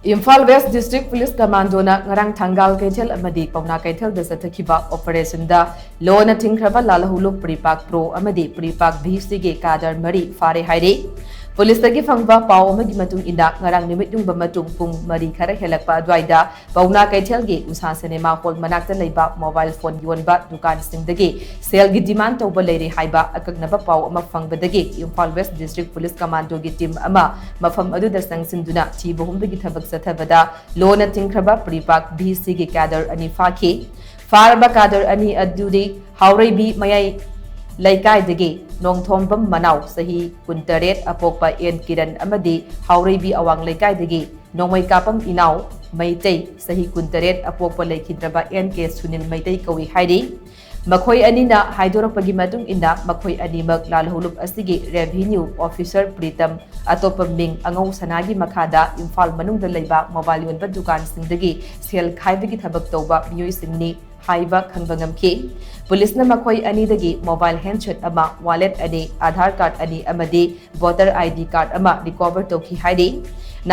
IMPHAL West District Police Commando na ngarang Thangal Keithel Amadi Paona Keithel da CHATHAKHIBA operation da law na THINGKHRABA LALHOULUP Prepak Pro Amadi Prepak BC Cadre Mari Phare HAIRI Police tagi fangba pau amagi matung inda ngarang nimit yung bamatung pung mari khara helakpa adwaida Paona Keithel ge usa cinema hall manakta leiba mobile phone yonba dukan singdagi sale gi demand tawba leiri haiba akagnaba pau ama fangbadagi IMPHAL West District Police Commando gi team ama mafam adu da sangsinduna thibo humbagi thabak sathabada lona THINGKHRABA Prepak BC gi Cadre ani fakhi farba Cadre ani adudi haureibi mayai Laikai degi nong thombam manau sahi kuntaret apokpa en kiran amadi haureibi awang laikai degi nongmai kapam inau maitei sahi kuntaret apokpa laikhidraba en ke sunil maitei kawi hairi makhoi anina haidorakpagi matung inda makhoi animak lalhulup asigi revenue officer pritam atopa ming angau sanagi makhada IMPHAL manungda leiba mobile yonba dukan singdagi sel khaibagi thabak tawba miyoi singni haiba khanbangamki Police na makhoi ani dagi mobile handset ama wallet ani Aadhaar card ani amadi voter ID card ama recover tawki hairi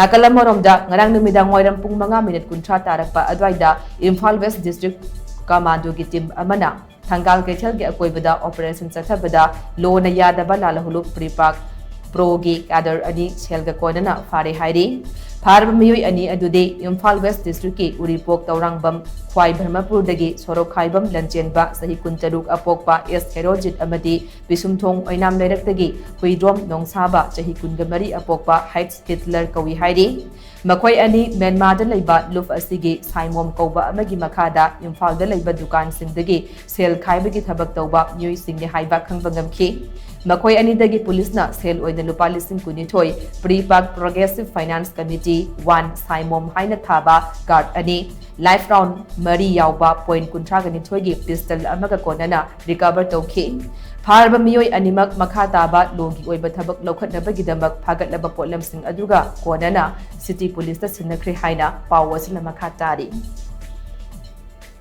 nakalam moromda ngarang numidang wairam pung mga minute kuntra tarakpa adwaida IMPHAL West District Commando gi team amana Thangal Keithel gi akoibada operation chathabada law na yadaba LALHOULUP Prepak Pro gi Cadre ani selga konana Phare hairi Phare miyoi ani adude IMPHAL West District ki uripok tawrangbam Khwai Brahmapur dagi sorok khaibam lanchenba sahi kuntaruk apokpa S herojit amadi bisumthong oinam leirak dagi huidrom nongsaba sahi kungamari apokpa heights Hitler kawi hairi makhoi ani Myanmar da leiba luf asigi saimom kauba amagi makhada IMPHAL da leiba dukan singdagi sel khaibagi thabak tawba miyoi singni haiba khangbangamki makhoi ani dagi police na sel oina lupa lising kunithoi Prepak Progressive Finance Committee 1 saimom haina thaba guard ani life round mari yauba point kuntra gani thoigi pistol amaga konana recover tawki Phare miyoi animak makha taba logi oiba thabak lokhatnabagi damak phagatlaba potlam sing aduga konana city police ta sinakri haina pawasina makha tari